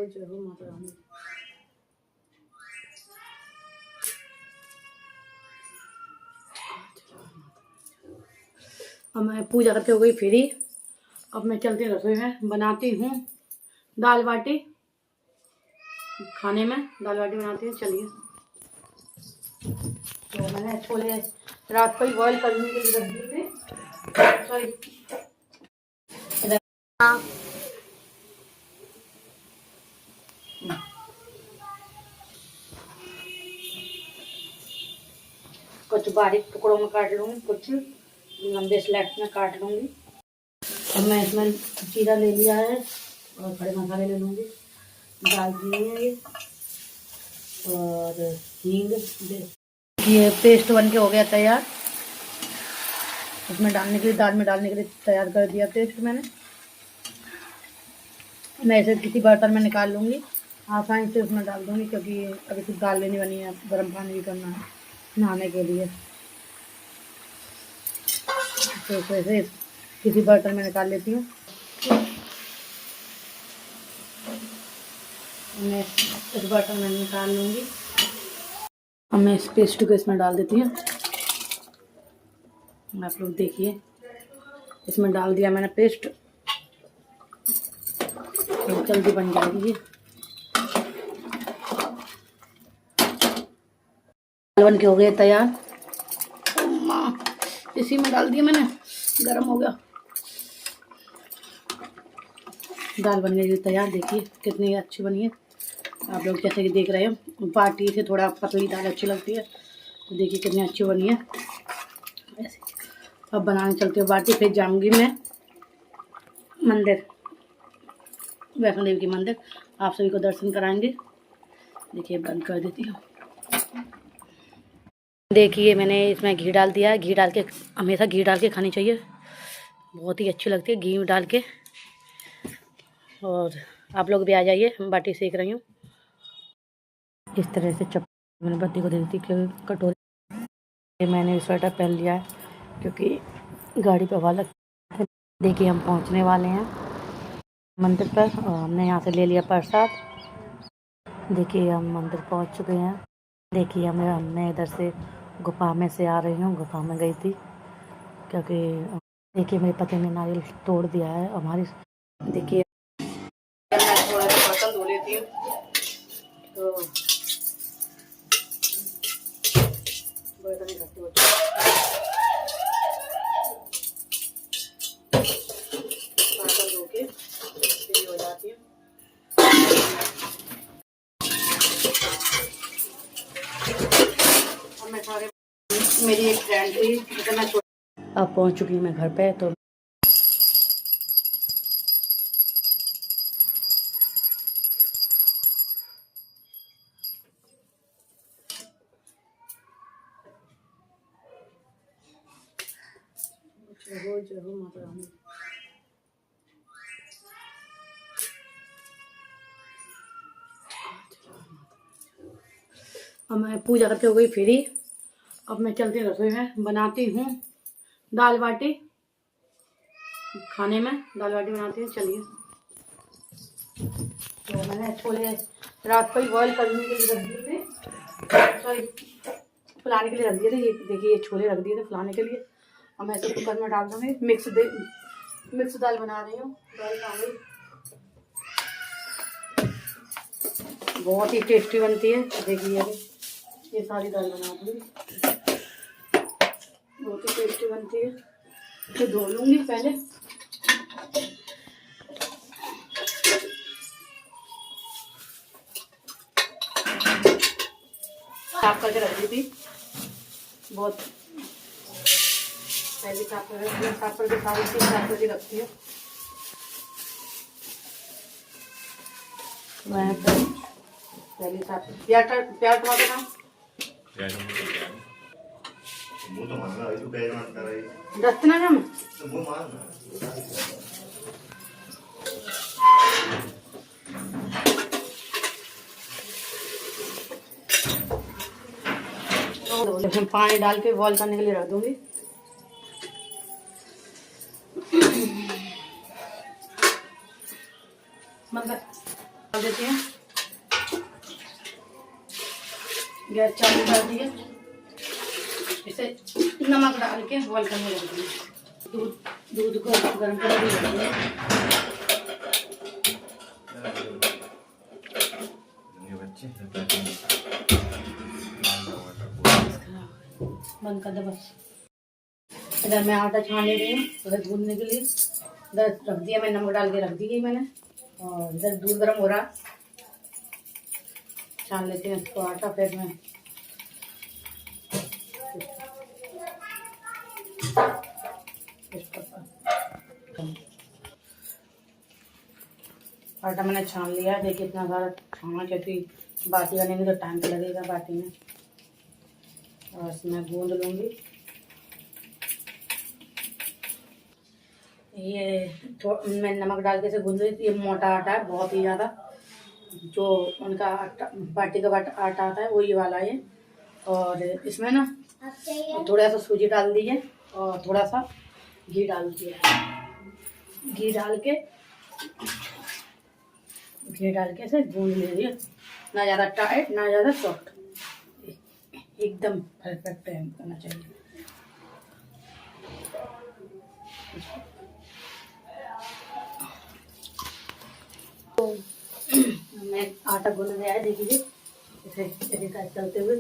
जय हो माता रानी। अब मैं पूजा करके हो गई फ्री। अब मैं चलती रसोई में बनाती हूँ दाल बाटी। खाने में दाल बाटी बनाती हूँ। चलिए, तो मैंने छोले रात को ही बॉईल करने के लिए रख दिए थे। सॉरी, कुछ बारीक टुकड़ों में काट लूँगी, कुछ लंबे स्लैब में काट लूँगी। अब मैं इसमें जीरा ले लिया है और खड़े मसाले ले लूँगी। दालचीनी है ये और हींग। ये पेस्ट बन के हो गया तैयार। इसमें डालने के लिए, दाल में डालने के लिए तैयार कर दिया पेस्ट मैंने। मैं इसे किसी बर्तन में निकाल लूँगी, आसानी से उसमें डाल दूँगी, क्योंकि अभी कुछ दाल लेनी बनी है, गर्म पानी भी करना है नहाने के लिए। तो इसे किसी बर्तन में निकाल लेती हूँ। मैं इस बर्तन में निकाल लूँगी। अब मैं इस पेस्ट को इसमें डाल देती हूँ। आप लोग देखिए, इसमें डाल दिया मैंने पेस्ट। तो जल्दी बन जाएगी ये। दाल बन के हो गए तैयार। इसी में डाल दिया मैंने, गरम हो गया। दाल बन गई तैयार। देखिए कितनी अच्छी बनी है। आप लोग जैसे कि देख रहे हो, बाटी से थोड़ा पतली दाल अच्छी लगती है। तो देखिए कितनी अच्छी बनी है ऐसे। अब बनाने चलती हूँ बाटी। फिर जाऊंगी मैं मंदिर, वैष्णो देवी के मंदिर। आप सभी को दर्शन कराएंगे। देखिए बंद कर देती हूँ। देखिए मैंने इसमें घी डाल दिया है। घी डाल के, हमेशा घी डाल के खानी चाहिए, बहुत ही अच्छी लगती है घी डाल के। और आप लोग भी आ जाइए, हम बाटी सेक रही हूँ। इस तरह से मैंने बत्ती को दे दी थी कटोरी। मैंने स्वेटर पहन लिया है क्योंकि गाड़ी पे हवा लगती है। देखिए हम पहुँचने वाले हैं मंदिर पर और हमने यहाँ से ले लिया प्रसाद। देखिए हम मंदिर पहुँच चुके हैं। देखिए मैं इधर से गुफा में से आ रही हूँ। गुफा में गई थी क्योंकि देखिए मेरे पति ने नारियल तोड़ दिया है हमारी। देखिए मैं थोड़ा सा बर्तन धो लेती हूँ। तो बर्तन इकट्ठे हो जाए, बर्तन धो के फ्री हो जाती हूँ। अब मैं सारे, मेरी एक फ्रेंड थी जिसे मैं अब पहुँच चुकी हूँ मैं घर पे। तो जय हो माता रानी। अब मैं पूजा करके हो गई फ्री। अब मैं चलती रसोई में बनाती हूँ दाल बाटी। खाने में दाल बाटी बनाती हूँ। चलिए, तो मैंने छोले रात को ही बॉईल करने के लिए रख दिए थे। सॉरी, फुलाने के लिए रख दिए थे। ये देखिए, ये छोले रख दिए थे फुलाने के लिए। अब मैं इसे कुकर में डाल दूँगी। मिक्स दाल बना रही हूँ। दाल खा गई, बहुत ही टेस्टी बनती है। देखिए ये सारी दाल बना दूँगी, बहुत ही टेस्टी बनती है। इसे धो लूँगी पहले। साफ करके रख दी थी, बहुत पहले साफ करके सारी चीज साफ करके रखती हूँ मैं। पहले साफ प्याज टमाटर ना दस्तना ना तो पानी डाल के बॉईल करने के लिए रख दूंगी। देते हैं। गैस चालू कर दिए, इसे नमक डाल के बॉईल करने लग दिए। दूध को गर्म कर दिया। बंद कर दो बस। इधर मैं आटा छान ले रही हूँ उधर गूंदने के लिए। इधर रख दिया, मैं नमक डाल के रख दी गई मैंने। और इधर दूध गर्म हो रहा, छान लेते हैं इसको आटा। फिर मैं आटा मैंने छान लिया। देखिए इतना सारा छाना, क्योंकि बाटी बनेगी तो टाइम तो लगेगा बाटी में। और इसमें गूंद लूँगी। ये मैं नमक डाल के इसे गूंद ली। ये मोटा आटा है बहुत ही ज़्यादा, जो उनका आटा बाटी का आटा आता है वो ये वाला है। और इसमें ना थोड़ा सा सूजी डाल दीजिए और थोड़ा सा घी डाल दीजिए। घी डाल के इसे गूंद लीजिए, ना ज़्यादा टाइट ना ज़्यादा सॉफ्ट, एकदम परफेक्ट करना चाहिए। तो मैं आटा गूंद गया है, देखिए इसे चलते हुए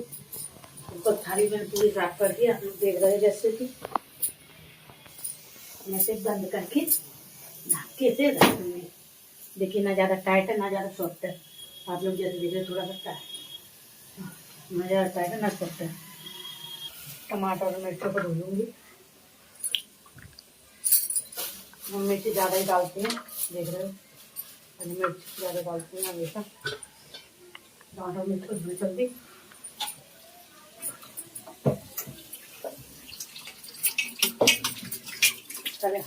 ऊपर थाली में पूरी साफ कर दिया। आप लोग देख रहे हैं जैसे कि मैं इसे बंद करके ढक के इसे रख दूंगी। देखिए ना ज़्यादा टाइट है ना ज़्यादा सॉफ्ट है। आप लोग जैसे देख रहे हैं थोड़ा सा टाइट, ना ज़्यादा टाइट है ना सॉफ्ट है। टमाटर और मिर्चों को धो लूँगी। हम मिर्ची ज़्यादा ही डालती हैं, देख रहे हो हरी मिर्च ज़्यादा डालती हैं हमेशा। टमाटर मिर्च को धो जल्दी। चले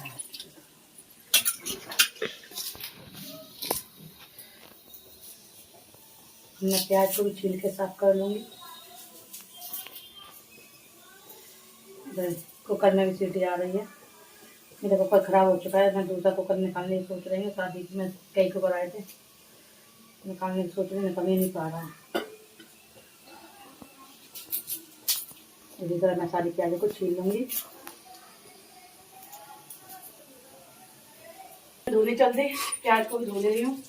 मैं प्याज को भी छील के साफ कर लूँगी। कुकर में भी सीटी आ रही है। मेरा कुकर ख़राब हो चुका है, मैं दूसरा कुकर निकालने की सोच रही हूँ। शादी में कई कुकर आए थे, निकालने की सोच रही हूँ, निकल ही नहीं पा रहा है। इसी तरह मैं सारी प्याज को छील लूँगी। धोने चलते, प्याज को भी धो ले रही हूँ।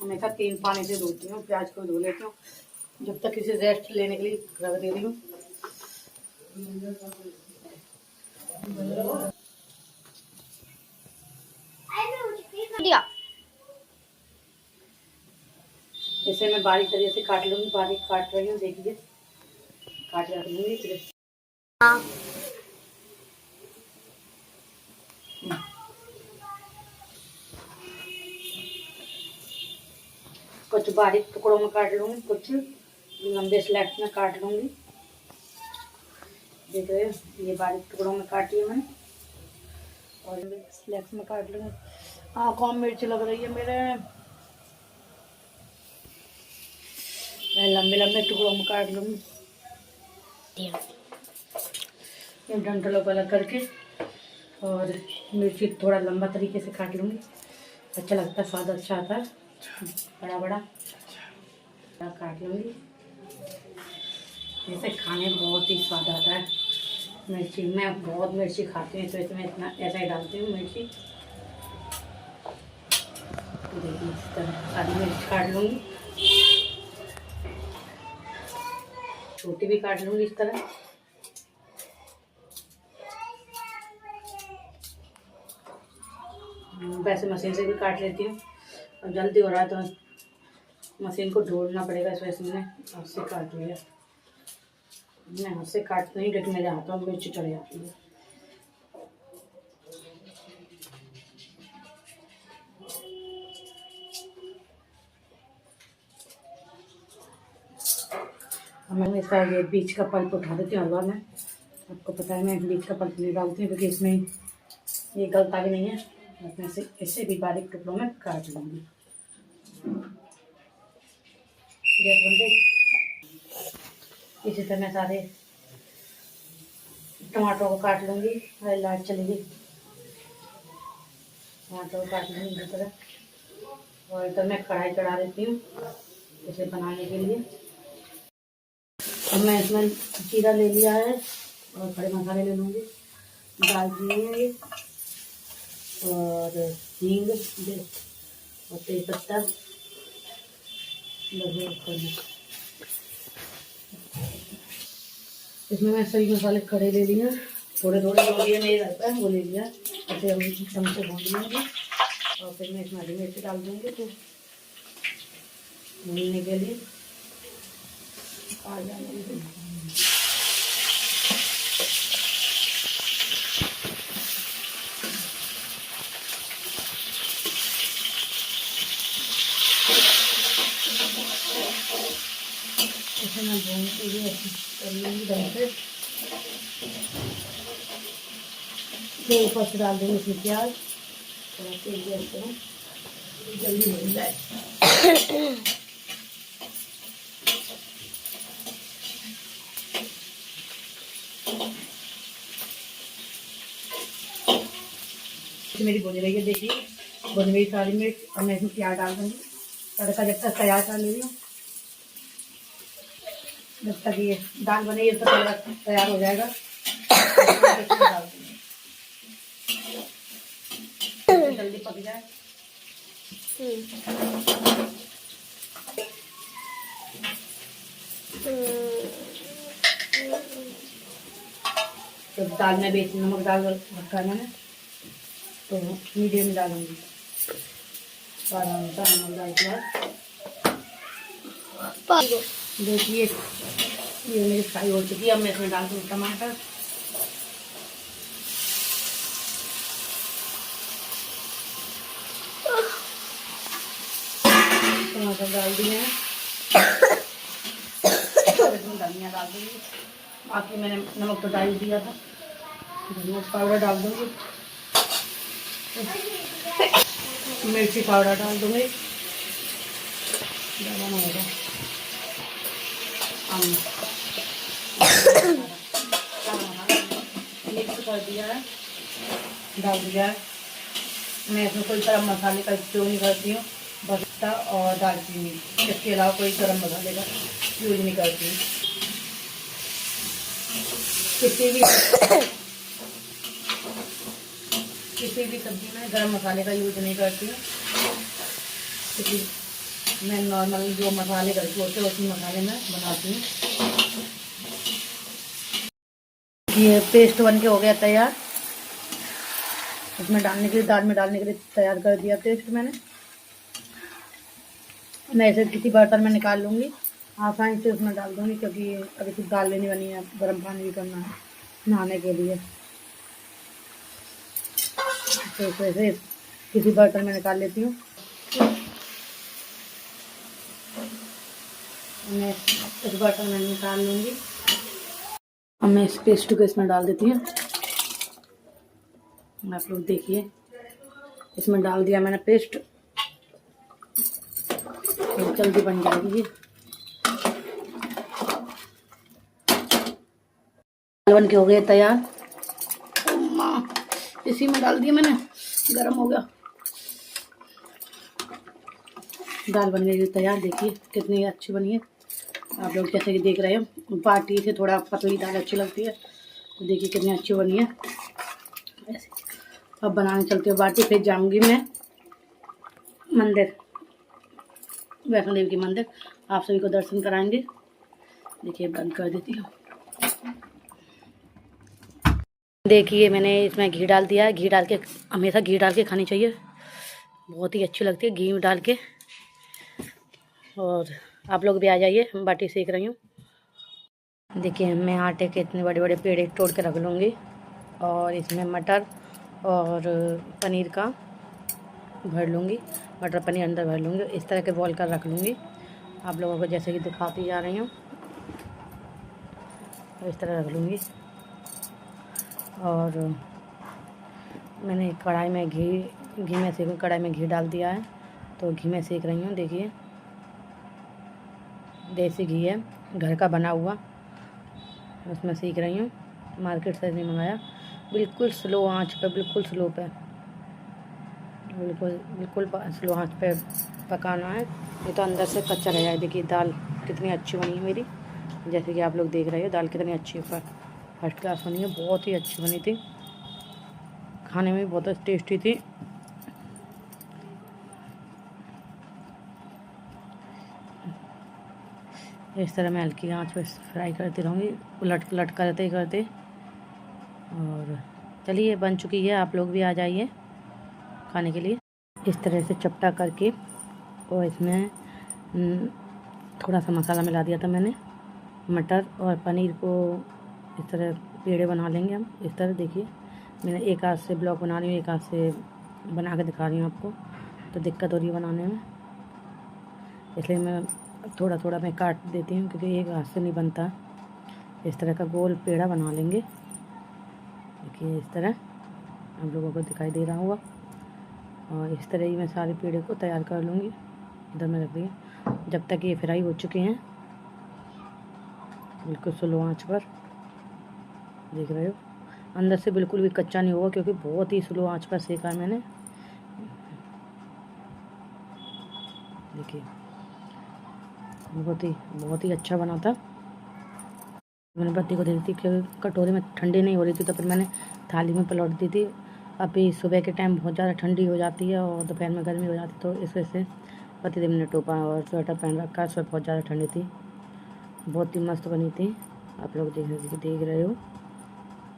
हमेशा 3 पानी से धोती हूँ, प्याज को धो लेती हूँ जब तक इसे रेस्ट लेने के लिए रख दे रही हूँ। इसे मैं बारीक तरीके से काट लूँगी, बारीक काट रही हूँ, देखिए काट रख लूँगी फिर। कुछ बारीक टुकड़ों में काट लूँगी, कुछ लंबे स्लैब्स में काट लूँगी। देख रहे हो ये बारीक टुकड़ों में काटी है मैंने और स्लैब्स में काट लूँगी। आँखों में मिर्च लग रही है मेरे, मैं लंबे लंबे टुकड़ों में काट लूँगी। ये डंठलों को अलग करके और मिर्ची थोड़ा लंबा तरीके से काट लूँगी, अच्छा लगता है, स्वाद अच्छा आता है। बड़ा बड़ा काट लूँगी, जैसे खाने में बहुत ही स्वाद आता है। मिर्ची मैं बहुत मिर्ची खाती हूँ तो इसमें इतना ऐसा ही डालती हूँ मिर्ची। देखिए इस तरह सारी मिर्च काट लूँगी, छोटी भी काट लूँगी इस तरह। वैसे मशीन से भी काट लेती हूँ और जल्दी हो रहा है तो मशीन को ढूंढना पड़ेगा, इस वजह से मैंने हाथ से काट लिया। मैं हाथ से काटती नहीं क्योंकि मेरे हाथों में मिर्च चढ़ जाती है। मैं इसका ये बीच का पल्प उठा देती हूँ हलवा में। आपको पता है मैं बीच का पल्प नहीं डालती हूँ क्योंकि इसमें ये गलता भी नहीं है। मैं इसे भी बारीक टुकड़ों में काट लूँगी। गैस बंद है। इसी तरह मैं सारे टमाटरों को काट लूँगी। हरी लाइट चलेगी टमाटर काट लूँगी इसी तरह। और इधर मैं कढ़ाई चढ़ा देती हूँ इसे बनाने के लिए। अब मैं इसमें जीरा ले लिया है और खड़े मसाले ले लूँगी। दालचीनी है ये, और हींग और तेजपत्ता करना। इसमें मैं सभी मसाले खड़े ले लिए, थोड़े थोड़े जो लिए नहीं रहता है वो ले लिया। ऐसे हम एकदम से भून लेंगे और फिर मैं इसमें हरी मिर्च डाल दूँगी तो भूनने के लिए आ जाएंगे। इसे मैं भून के लिए कर लूँगी ढंग से। फिर ऊपर से डाल दूँगी इसमें प्याज, थोड़ा तेल गैस करूँ जल्दी हो जाए। मेरी भुन रही है, देखिए भुन गई सारी मिर्च। अब मैं इसमें प्याज डाल दूँगी। तड़का जब तक तैयार कर ले रही हूँ, जब तक ये दाल बनेगी तब तक तैयार हो जाएगा। डाल दूँगी जल्दी पक जाए। तो दाल में बेसन नमक डाल रखा मैंने, तो मीडियम डालूंगी। नमक डाल के बाद देखिए ये मेरी फ्राई हो चुकी है। अब मैं इसमें डाल दूँ टमाटर। टमाटर डाल दिए हैं, धनिया डाल दूँगी। बाकी मैंने नमक तो डाल दिया था, धनिया पाउडर डाल दूँगी, मिर्ची पाउडर डाल दूँगी। ज़्यादा नहीं होगा। मिक्स कर दिया है, डाल दिया है। मैं इसमें कोई गरम मसाले का उपयोग नहीं करती हूँ, बस्ता और दालचीनी, इसके अलावा कोई गरम मसाले का यूज नहीं करती हूँ। किसी भी सब्जी में गरम मसाले का यूज नहीं करती हूँ, क्योंकि मैं नॉर्मल जो मसाले घर के होते हैं उसी मसाले में बनाती हूँ। ये पेस्ट बन के हो गया तैयार। इसमें डालने के लिए, दाल में डालने के लिए तैयार कर दिया पेस्ट मैंने। मैं इसे किसी बर्तन में निकाल लूँगी, आसानी से उसमें डाल दूँगी, क्योंकि अभी कुछ दाल लेनी बनी है, गर्म पानी भी करना है नहाने के लिए। तो इसे किसी बर्तन में निकाल लेती हूँ। मैं इस बर्तन में निकाल लूँगी। अब मैं इस पेस्ट को इसमें डाल देती हूँ। आप लोग देखिए, इसमें डाल दिया मैंने पेस्ट, तो जल्दी बन जाएगी। बन के हो गए तैयार। इसी में डाल दिया मैंने, गरम हो गया। दाल बन गई तैयार। देखिए कितनी अच्छी बनी है। आप लोग जैसे कि देख रहे हो, बाटी से थोड़ा पतली दाल अच्छी लगती है, तो देखिए कितनी अच्छी बनी है। ऐसे अब बनाने चलते हो बाटी, फिर जाऊंगी मैं मंदिर, वैष्णो देवी के मंदिर। आप सभी को दर्शन कराएंगे। देखिए बंद कर देती हूँ। देखिए मैंने इसमें घी डाल दिया है। घी डाल के, हमेशा घी डाल के खानी चाहिए, बहुत ही अच्छी लगती है घी डाल के। और आप लोग भी आ जाइए, हम बाटी सेक रही हूँ। देखिए मैं आटे के इतने बड़े बड़े पेड़े तोड़ के रख लूँगी, और इसमें मटर और पनीर का भर लूँगी, मटर पनीर अंदर भर लूँगी। इस तरह के बॉल कर रख लूँगी, आप लोगों को जैसे कि दिखाती जा रही हूँ, इस तरह रख लूँगी। और मैंने कढ़ाई में घी में सेक, कढ़ाई में घी डाल दिया है, तो घी में सेक रही हूँ। देखिए देसी घी है, घर का बना हुआ, उसमें सेक रही हूँ, मार्केट से नहीं मंगाया। बिल्कुल स्लो आंच पे, बिल्कुल स्लो पे। बिल्कुल बिल्कुल स्लो आँच पे पकाना है, नहीं तो अंदर से कच्चा रह जाए। देखिए दाल कितनी अच्छी बनी है मेरी, जैसे कि आप लोग देख रहे हो दाल कितनी अच्छी फर्स्ट क्लास बनी है, बहुत ही अच्छी बनी थी, खाने में भी बहुत टेस्टी थी। इस तरह मैं हल्की आंच पे फ्राई करती रहूँगी, उलट पलट करते करते। और चलिए बन चुकी है, आप लोग भी आ जाइए खाने के लिए। इस तरह से चपटा करके और इसमें थोड़ा सा मसाला मिला दिया था मैंने। मटर और पनीर को इस तरह पेड़े बना लेंगे हम। इस तरह देखिए मैंने एक हाथ से ब्लॉक बना रही हूँ, एक हाथ से बना के दिखा रही हूँ आपको, तो दिक्कत हो रही है बनाने में, इसलिए मैं थोड़ा थोड़ा मैं काट देती हूँ क्योंकि एक हाथ से नहीं बनता। इस तरह का गोल पेड़ा बना लेंगे। देखिए इस तरह आप लोगों को दिखाई दे रहा होगा। और इस तरह ही मैं सारे पेड़े को तैयार कर लूँगी। इधर में रख दिए जब तक ये फ्राई हो चुके हैं, बिल्कुल स्लो आंच पर। देख रहे हो अंदर से बिल्कुल भी कच्चा नहीं होगा क्योंकि बहुत ही स्लो आंच पर सेका है मैंने। देखिए बहुत ही अच्छा बना था। मैंने पति को दे दी थी क्योंकि कटोरी में ठंडी नहीं हो रही थी, तो फिर मैंने थाली में पलट दी थी। अभी सुबह के टाइम बहुत ज़्यादा ठंडी हो जाती है और दोपहर में गर्मी हो जाती है, तो इस वजह से पति देव ने टोपा और स्वेटर पहन रखा है। सुबह बहुत ज़्यादा ठंडी थी, बहुत ही मस्त बनी थी, आप लोग देख रहे हो।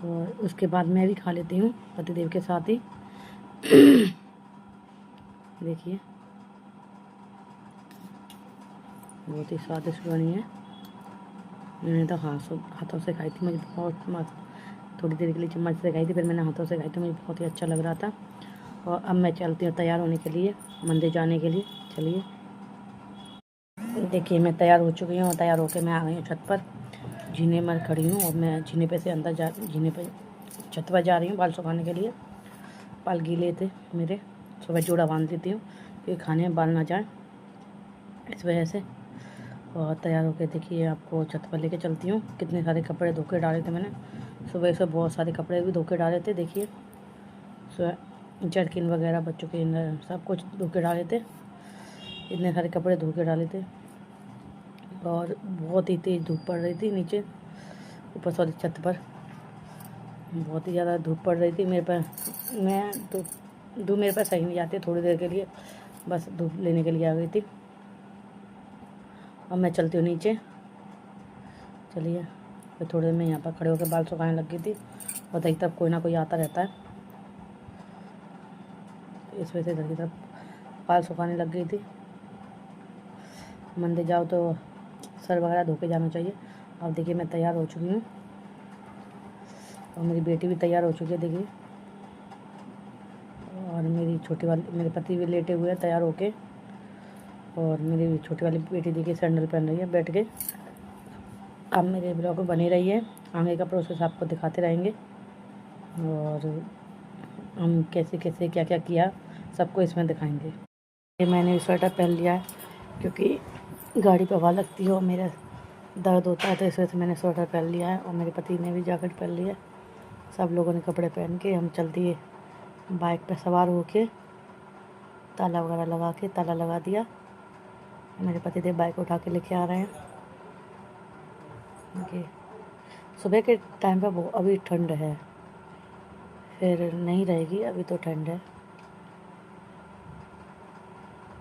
और उसके बाद मैं भी खा लेती हूँ पति देव के साथ ही। देखिए बहुत ही स्वादिष्ट बनी है। मैंने तो हाथों से खाई थी, मुझे बहुत मस्त, थोड़ी देर के लिए चम्मच से खाई थी, फिर मैंने हाथों से खाई थी, मुझे बहुत ही अच्छा लग रहा था। और अब मैं चलती हूँ तैयार होने के लिए, मंदिर जाने के लिए। चलिए देखिए मैं तैयार हो चुकी हूँ, तैयार होकर मैं आ गई हूँ छत पर, जीने में खड़ी हूँ और मैं जीने पे से अंदर जीने पे छत पर जा रही हूँ बाल सुखाने के लिए। बाल गीले थे मेरे, सुबह जोड़ा बांध देती हूँ क्योंकि खाने में बाल ना जाए, इस वजह से। और तैयार होकर देखिए आपको छत पर लेके चलती हूँ। कितने सारे कपड़े धो के डाले थे मैंने सुबह से, बहुत सारे कपड़े भी धो के डाले थे। देखिए जर्किन वगैरह बच्चों के सब कुछ धो के डाले थे, इतने सारे कपड़े धो के डाले थे। और बहुत ही तेज़ धूप पड़ रही थी नीचे, ऊपर सॉरी छत पर बहुत ही ज़्यादा धूप पड़ रही थी। मेरे पर मैं धूप मेरे पास सही नहीं जाती, थोड़ी देर के लिए बस धूप लेने के लिए आ गई थी। अब मैं चलती हूँ नीचे। चलिए फिर थोड़ी देर में यहाँ पर खड़े होकर बाल सुखाने लग गई थी, और इधर की तरफ कोई ना कोई आता रहता है, इस वजह से इधर की तरफ बाल सुखाने लग गई थी। मंदिर जाओ तो सर वगैरह धो के जाना चाहिए। अब देखिए मैं तैयार हो चुकी हूँ और मेरी बेटी भी तैयार हो चुकी है देखिए। और मेरी छोटी वाली, मेरे पति भी लेटे हुए हैं तैयार होके। और मेरी छोटी वाली बेटी देखिए सैंडल पहन रही है बैठ के। अब मेरे ब्लॉग में बने रहिए, आगे का प्रोसेस आपको दिखाते रहेंगे और हम कैसे कैसे क्या क्या किया सबको इसमें दिखाएंगे। ये मैंने स्वेटर पहन लिया है क्योंकि गाड़ी पर हवा लगती है और मेरा दर्द होता है, तो इस वजह से मैंने स्वेटर पहन लिया है। और मेरे पति ने भी जैकेट पहन लिया है। सब लोगों ने कपड़े पहन के हम चल दिए बाइक पर सवार होके, ताला वगैरह लगा के, ताला लगा दिया। मेरे पति देव बाइक उठा के लेके आ रहे हैं। देखिए सुबह के टाइम पर वो अभी ठंड है, फिर नहीं रहेगी, अभी तो ठंड है।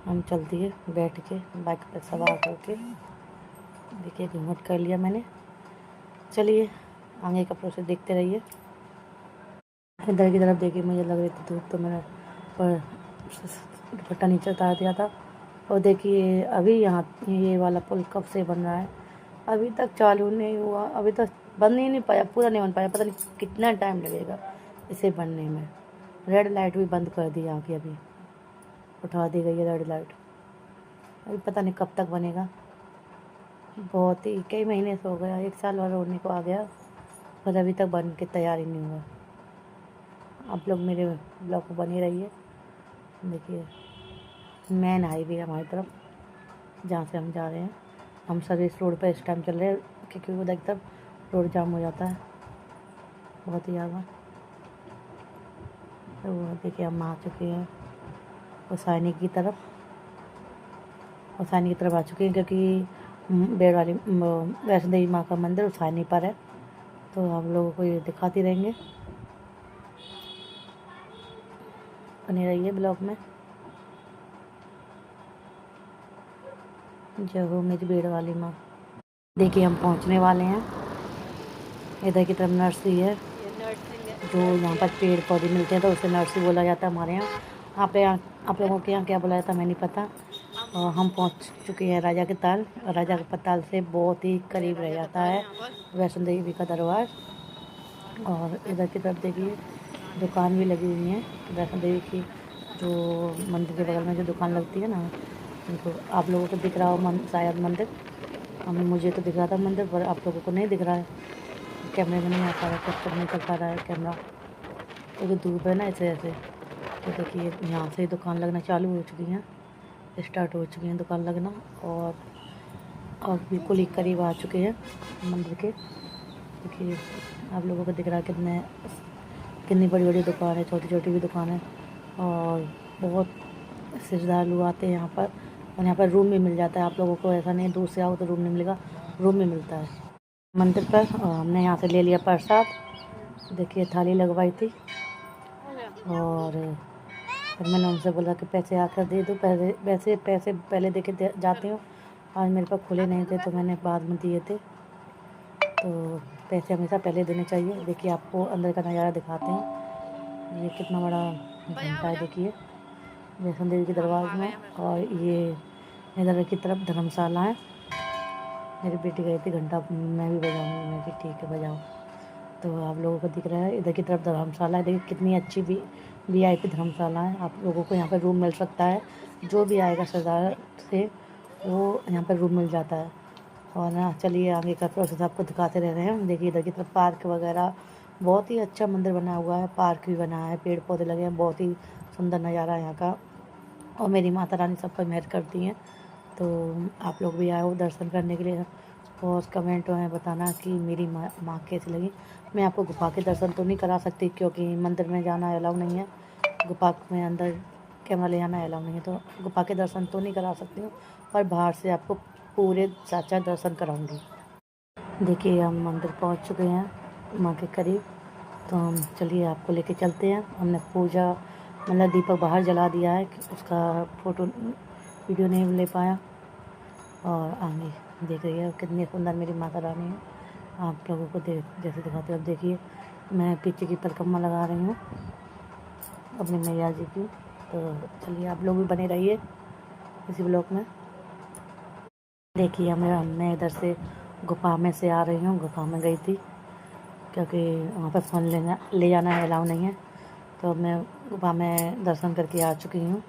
हम चल दिए बैठ के बाइक पर सवार होके। देखिए घूंघट कर लिया मैंने। चलिए आगे का प्रोसेस देखते रहिए। इधर की तरफ देखिए मुझे लग रही थी धूप, तो मैंने दुपट्टा नीचे उतार दिया था। और देखिए अभी यहाँ ये वाला पुल कब से बन रहा है, अभी तक चालू नहीं हुआ, अभी तक बन ही नहीं पाया, पूरा नहीं बन पाया। पता नहीं कितना टाइम लगेगा इसे बनने में। रेड लाइट भी बंद कर दी आगे, अभी उठा दी गई है रेड लाइट। अभी पता नहीं कब तक बनेगा, बहुत ही कई महीने से हो गया, 1 साल और होने को आ गया, पर अभी तक बन के तैयार ही नहीं हुआ। आप लोग मेरे ब्लॉग को बने रहिए। देखिए मेन हाईवे है हमारी तरफ, जहाँ से हम जा रहे हैं। हम सर्विस रोड पर इस टाइम चल रहे हैं क्योंकि उधर की तरफ रोड जाम हो जाता है बहुत ही ज़्यादा। तो देखिए हम आ चुके हैं उसानी की तरफ आ चुके हैं, क्योंकि बेड़ वाली वैष्णो देवी माँ का मंदिर उसानी पर है। तो आप लोगों को ये दिखाती रहेंगे, बनी रहिए ब्लॉग में। जय हो मेरी बेड़ वाली माँ। देखिए हम पहुँचने वाले हैं। इधर की तरफ नर्सरी है, जो यहाँ पर पेड़ पौधे मिलते हैं तो उसे नर्सरी बोला जाता है हमारे यहाँ। आप लोगों के यहाँ क्या बोला जाता है मैं नहीं पता। और हम पहुँच चुके हैं राजा के ताल। राजा के ताल से बहुत ही करीब रह जाता है वैष्णो देवी का दरबार। और इधर की तरफ देखिए दुकान भी लगी हुई है वैष्णो देवी की, जो मंदिर के बगल में जो दुकान लगती है ना, उनको आप लोगों को दिख रहा हो शायद मंदिर। मुझे तो दिख रहा था मंदिर, पर आप लोगों को नहीं दिख रहा है, कैमरे में नहीं आ पा रहा, कैप्चर नहीं कर पा रहा है कैमरा, क्योंकि धूप है ना इस वजह से। तो देखिए यहाँ से दुकान लगना चालू हो चुकी हैं, स्टार्ट हो चुकी हैं दुकान लगना। और बिल्कुल ही करीब आ चुके हैं मंदिर के। देखिए आप लोगों को दिख रहा है कितनी बड़ी बड़ी दुकान है, छोटी छोटी भी दुकान है। और बहुत श्रद्धालु आते हैं यहाँ पर, और यहाँ पर रूम भी मिल जाता है आप लोगों को। ऐसा नहीं दूर से आओ तो रूम नहीं मिलेगा, रूम भी मिलता है मंदिर पर। हमने यहाँ से ले लिया प्रसाद। देखिए थाली लगवाई थी, और फिर मैंने उनसे बोला कि पैसे आकर दे दो। पैसे पहले दे के जाती हूँ। आज मेरे पास खुले नहीं थे तो मैंने बाद में दिए थे। तो पैसे हमेशा पहले देने चाहिए। देखिए आपको अंदर का नज़ारा दिखाते हैं। ये कितना बड़ा घंटा है, देखिए वैष्णो देवी के दरबार में। और ये इधर की तरफ धर्मशाला है। मेरी बेटी गई थी घंटा, मैं भी बजाऊँगी, मैं भी ठीक है बजाओ। तो आप लोगों को दिख रहा है इधर की तरफ धर्मशाला है। देखिए कितनी अच्छी VIP धर्मशाला है। आप लोगों को यहाँ पर रूम मिल सकता है, जो भी आएगा सरदार से वो यहाँ पर रूम मिल जाता है। और ना चलिए आगे का प्रोसेस आपको दिखाते रह रहे हैं। देखिए इधर की तरफ पार्क वगैरह, बहुत ही अच्छा मंदिर बना हुआ है, पार्क भी बना है, पेड़ पौधे लगे हैं, बहुत ही सुंदर नज़ारा है यहाँ का। और मेरी माता रानी सब पर मेहर करती हैं। तो आप लोग भी आए हो दर्शन करने के लिए, और कमेंट में बताना कि मेरी माँ कैसी लगी। मैं आपको गुफा के दर्शन तो नहीं करा सकती, क्योंकि मंदिर में जाना अलाउ नहीं है, गुफा में अंदर कैमरा ले जाना अलाउ नहीं है, तो गुफा के दर्शन तो नहीं करा सकती हूँ, पर बाहर से आपको पूरे साक्षात दर्शन कराऊंगी। देखिए हम मंदिर पहुँच चुके हैं माँ के करीब। तो हम चलिए आपको लेके चलते हैं। हमने पूजा मतलब दीपक बाहर जला दिया है, उसका फ़ोटो वीडियो नहीं ले पाया। और आगे देख रही है कितनी सुंदर मेरी माता रानी है। आप लोगों को जैसे दिखाते हो। अब देखिए मैं पीछे की परिक्रमा लगा रही हूँ अपनी मैया जी की। तो चलिए आप लोग भी बने रहिए इसी ब्लॉग में। देखिए मैं इधर से गुफा में से आ रही हूँ। गुफा में गई थी क्योंकि वहाँ पर फ़ोन ले जाना अलाउ नहीं है। तो मैं गुफा में दर्शन करके आ चुकी हूँ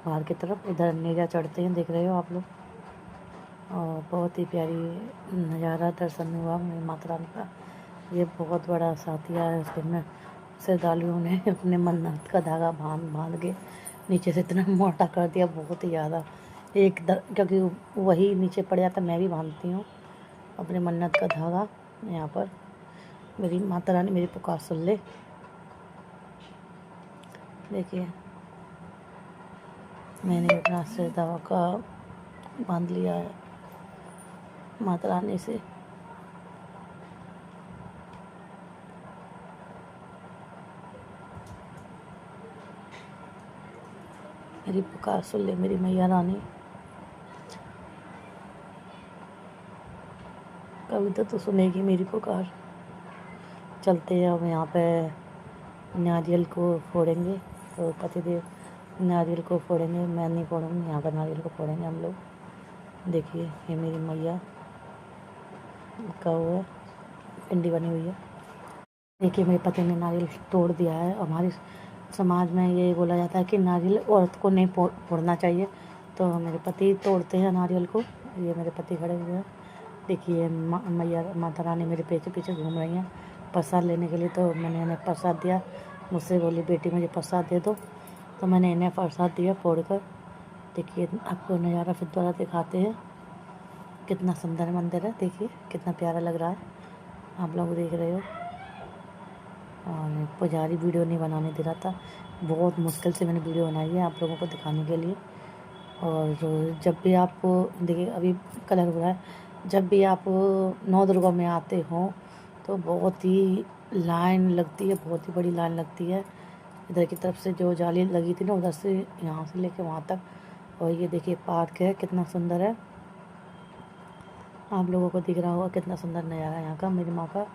बाहर की तरफ। इधर नीचा चढ़ते हैं, देख रहे हो आप लोग। और बहुत ही प्यारी नज़ारा दर्शन हुआ मेरी माता रानी का। ये बहुत बड़ा साथिया है, उसमें श्रद्धालुओं ने अपने मन्नत का धागा बांध के नीचे से इतना मोटा कर दिया, बहुत ही ज़्यादा। क्योंकि वही नीचे पड़ जाता, मैं भी बांधती हूँ अपने मन्नत का धागा यहाँ पर। मेरी माता रानी मेरी पुकार सुन ले। देखिए मैंने अपना श्रद्धा का बांध लिया है माता रानी से। मेरी पुकार सुन ले मेरी मैया रानी। कभी तो सुनेगी मेरी पुकार। चलते हैं अब यहाँ पे नारियल को फोड़ेंगे। तो पतिदेव नारियल को फोड़ेंगे, मैं नहीं फोड़ूँगी, यहाँ पर नारियल को फोड़ेंगे हम लोग। देखिए ये मेरी मैया का वो पिंडी बनी हुई है। देखिए मेरे पति ने नारियल तोड़ दिया है। हमारे समाज में ये बोला जाता है कि नारियल औरत को नहीं फोड़ना चाहिए, तो मेरे पति तोड़ते हैं नारियल को। ये मेरे पति खड़े हुए हैं। देखिए मैया माता रानी मेरे पीछे पीछे घूम रही हैं प्रसाद लेने के लिए। तो मैंने इन्हें प्रसाद दिया। मुझसे बोली बेटी मुझे प्रसाद दे दो, तो मैंने इन्हें प्रसाद दिया फोड़ कर। देखिए आपको नज़ारा फिर दोबारा दिखाते हैं। कितना सुंदर मंदिर है, देखिए कितना प्यारा लग रहा है, आप लोग देख रहे हो। और पुजारी वीडियो नहीं बनाने दे रहा था, बहुत मुश्किल से मैंने वीडियो बनाई है आप लोगों को दिखाने के लिए। और जब भी आप देखिए अभी कलर हो रहा है, जब भी आप नौ दुर्गा में आते हो तो बहुत ही लाइन लगती है, बहुत ही बड़ी लाइन लगती है। इधर की तरफ से जो जाली लगी थी ना, उधर से यहाँ से लेके वहाँ तक। और ये देखिए पार्क है, कितना सुंदर है, आप लोगों को दिख रहा होगा कितना सुंदर नज़ारा है यहाँ का, मेरी माँ का।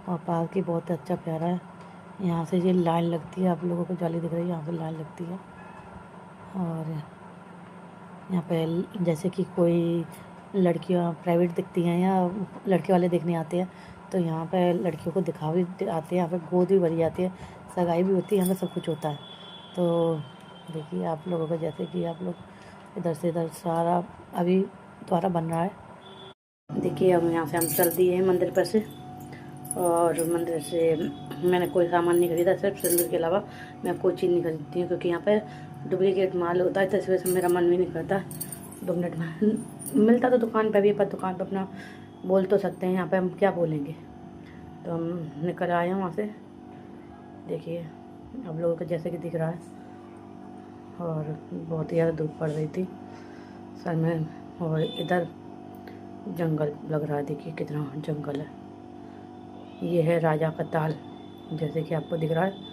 और पार्क ही बहुत अच्छा प्यारा है। यहाँ से ये लाइन लगती है, आप लोगों को जाली दिख रही है, यहाँ से लाइन लगती है। और यहाँ पे जैसे कि कोई लड़कियाँ प्राइवेट दिखती हैं या लड़के वाले देखने आते हैं, तो यहाँ पे लड़कियों को दिखा भी आते हैं। यहाँ पे गोद भी भरी जाती है, सगाई भी होती है, यहाँ पे सब कुछ होता है। तो देखिए आप लोगों को, जैसे कि आप लोग इधर से इधर सारा अभी द्वारा बन रहा है। देखिए अब यहाँ से हम चल दिए हैं मंदिर पर से। और मंदिर से मैंने कोई सामान नहीं खरीदा, सिर्फ सिंदूर के अलावा मैं कोई चीज़ नहीं खरीदती हूँ, क्योंकि यहाँ पर डुप्लीकेट माल होता है, तो इस वजह से मेरा मन भी नहीं करता। 2 मिनट में मिलता तो दुकान पर भी, पर दुकान पर अपना बोल तो सकते हैं, यहाँ पे हम क्या बोलेंगे। तो हम निकल आए हैं वहाँ से। देखिए आप लोगों को जैसे कि दिख रहा है, और बहुत ही ज़्यादा धूप पड़ रही थी सर में। और इधर जंगल लग रहा है, देखिए कितना जंगल है। ये है राजा का ताल, जैसे कि आपको दिख रहा है।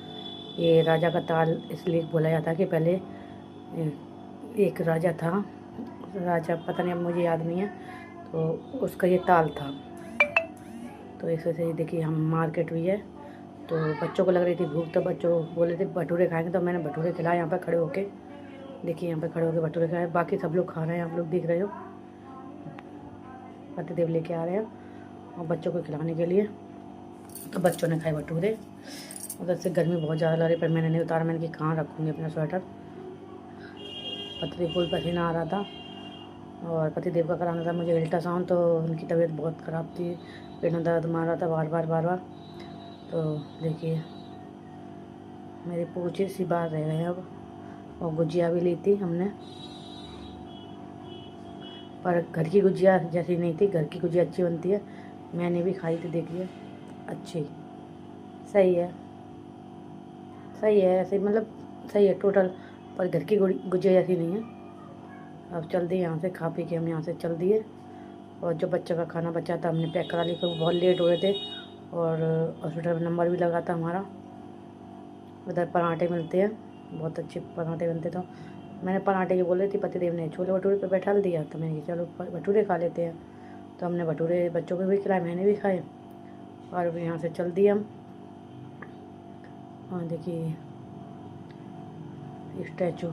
ये राजा का ताल इसलिए बोला जाता है कि पहले एक राजा था, राजा पता नहीं, अब मुझे याद नहीं है, तो उसका ये ताल था। तो इस वजह से देखिए हम मार्केट भी है। तो बच्चों को लग रही थी भूख, तो बच्चों बोले थे भटूरे खाएंगे, तो मैंने भटूरे खिलाए यहाँ पर खड़े होके। देखिए यहाँ पे खड़े होके भटूरे खाए, बाकी सब लोग खा रहे हैं, आप लोग देख रहे हो। पतिदेव लेके आ रहे हैं और बच्चों को खिलाने के लिए। तो बच्चों ने खाए भटूरे। उधर से गर्मी बहुत ज़्यादा लग रही, पर मैंने नहीं उतारा, मैंने कि कहाँ रखूँगी अपना स्वेटर। पतिदेव को भी पसीना आ रहा था, और पतिदेव का कराना था मुझे अल्ट्रासाउंड, तो उनकी तबीयत बहुत ख़राब थी, पेट में दर्द मार रहा था बार बार। तो देखिए मेरी पूछी सी बात रह गए हैं अब। और गुजिया भी ली थी हमने, पर घर की गुजिया जैसी नहीं थी, घर की गुजिया अच्छी बनती है। मैंने भी खाई थी, देखिए अच्छी, सही है, सही है ऐसे, मतलब सही है टोटल, पर घर की गुजिया जैसी नहीं है। अब चल दिए यहाँ से, खा पी के हम यहाँ से चल दिए। और जो बच्चों का खाना बचा था हमने पैक करा लिया, क्योंकि बहुत लेट हो रहे थे, और हॉस्पिटल में नंबर भी लगा था हमारा। उधर पराठे मिलते हैं, बहुत अच्छे पराठे बनते। तो मैंने पराठे की बोल रही थी, पतिदेव ने छोले भटूरे पे बैठा दिया, तो मैंने कहा चलो भटूरे खा लेते हैं। तो हमने भटूरे बच्चों को भी खिलाए, मैंने भी खाए, और अब यहाँ से चल दिए हम। और देखिए स्टैचू।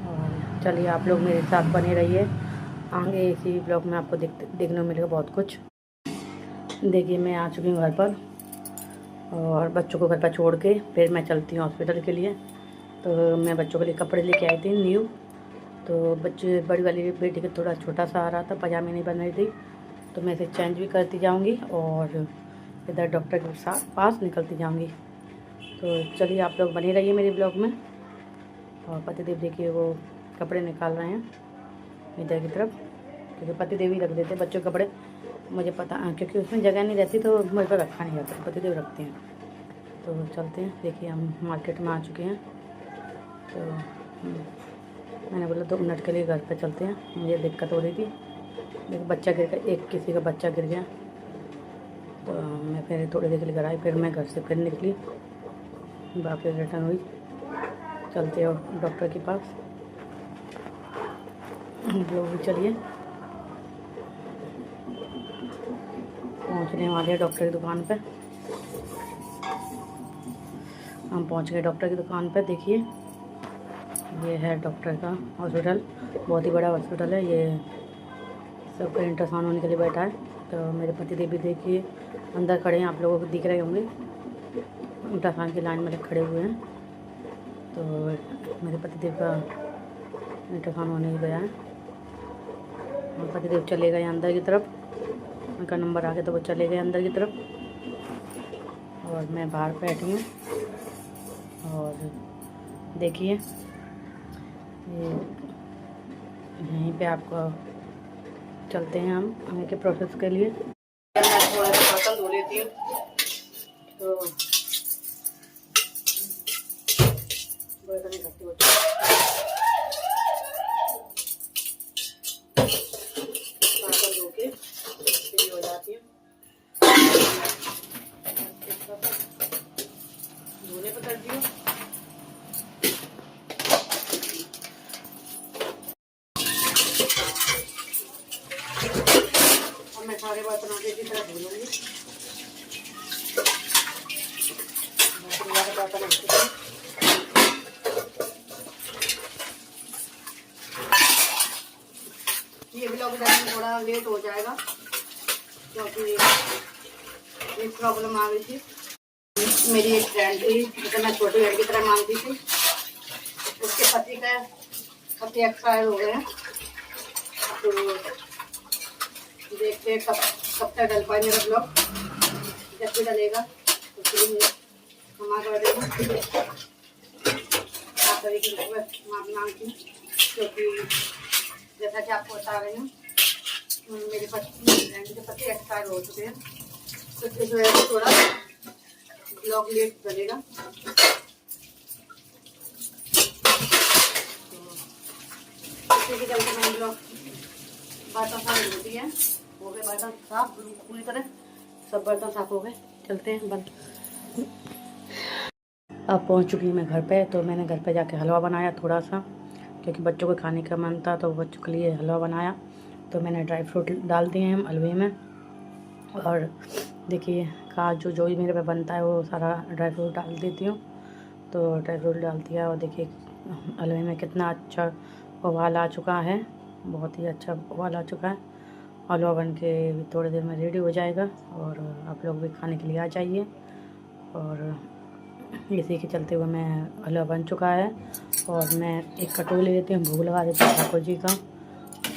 और चलिए आप लोग मेरे साथ बने रहिए, आगे इसी ब्लॉग में आपको देखने को मिलेगा बहुत कुछ। देखिए मैं आ चुकी हूँ घर पर, और बच्चों को घर पर छोड़ के फिर मैं चलती हूँ हॉस्पिटल के लिए। तो मैं बच्चों के लिए कपड़े लेके आई थी न्यू। तो बच्चे, बड़ी वाली बेटी के थोड़ा छोटा सा आ रहा था, पजामे नहीं बन रही थी, तो मैं इसे चेंज भी करती जाऊँगी, और इधर डॉक्टर के पास निकलती जाऊँगी। तो चलिए आप लोग बने रहिए मेरे ब्लॉग में। और पतिदेव देखिए वो कपड़े निकाल रहे हैं इधर की तरफ, क्योंकि पतिदेव ही रख देते बच्चों के कपड़े, मुझे पता, क्योंकि उसमें जगह नहीं रहती तो मुझ पर रखा नहीं जाता, पतिदेव रखते हैं। तो चलते हैं। देखिए हम मार्केट में आ चुके हैं। तो मैंने बोला 2 मिनट के लिए घर पे चलते हैं, मुझे दिक्कत हो रही थी। देखो बच्चा गिर गया, किसी का बच्चा गिर गया, तो मैं फिर थोड़ी देर के लिए घर आई, फिर मैं घर से फिर निकली, वापस रिटर्न हुई। चलते हो डॉक्टर के पास, लोग भी चलिए, पहुंचने वाले हैं डॉक्टर की दुकान पे। हम पहुंच गए डॉक्टर की दुकान पे। देखिए ये है डॉक्टर का हॉस्पिटल, बहुत ही बड़ा हॉस्पिटल है ये, सबका अल्ट्रासाउंड होने के लिए बैठा है। तो मेरे पतिदेव भी देखिए अंदर खड़े हैं, आप लोगों को दिख रहे होंगे, अल्ट्रासाउंड की लाइन में खड़े हुए हैं। तो मेरे पतिदेव का अल्ट्रासाउंड होने गया है, और पतिदेव चले गए अंदर की तरफ, उनका नंबर आ गया तो वो चले गए अंदर की तरफ, और मैं बाहर बैठी हूँ। और देखिए ये यहीं पे आपको चलते हैं हम आगे के प्रोसेस के लिए। मैं थोड़ा सा बर्तन धो लेती हूँ। तो बर्तन इकट्ठे होते हैं, बर्तन धो के फ्री हो जाती है। धोने पर कर दिया। अब मैं सारे बर्तनों के इसी तरह धो लूँगी। बर्तन ये ब्लॉग में थोड़ा लेट हो जाएगा क्योंकि एक प्रॉब्लम आ गई थी। मेरी एक फ्रेंड थी जिसे मैं छोटी बहन की तरह मानती थी, उसके पति एक्सपायर हो गए हैं। तो देखते हैं कब तक डल पाए मेरा ब्लॉग। जब भी डलेगा तो फिर क्षमा कर देना, आप सभी की माफी मांगती हूँ क्योंकि जैसा कि आपको बता रही हूँ मेरे पति एक्सपायर हो चुके हैं, तो इस वजह से थोड़ा ब्लॉग लेट बनेगा। इसी के चलते मैंने ब्लॉग बर्तन साफ होती है, हो गए बर्तन साफ पूरी तरह, सब बर्तन साफ हो गए। चलते हैं बंद। अब पहुंच चुकी मैं घर पे। तो मैंने घर पे जाके हलवा बनाया थोड़ा सा, क्योंकि बच्चों को खाने का मन था तो बच्चों के लिए हलवा बनाया। तो मैंने ड्राई फ्रूट डाल दिए हैं हलवे में, और देखिए काजू जो भी मेरे पे बनता है वो सारा ड्राई फ्रूट डाल देती हूँ। तो ड्राई फ्रूट डाल दिया और देखिए हलवे में कितना अच्छा उबाल आ चुका है, बहुत ही अच्छा उबाल आ चुका है। हलवा बन के थोड़ी देर में रेडी हो जाएगा और आप लोग भी खाने के लिए आ जाइए। और इसी के चलते हुए मैं हलवा बन चुका है और मैं एक कटोरी ले लेती हूँ, भोग लगा देती हूँ ठाकुर जी का,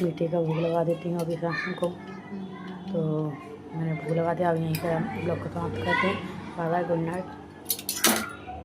मीठे का भोग लगा देती हूँ अभी शाम को। तो मैंने भोग लगा दिया। अब यहीं पर ब्लॉग को समाप्त करते हैं। Bye bye, good night.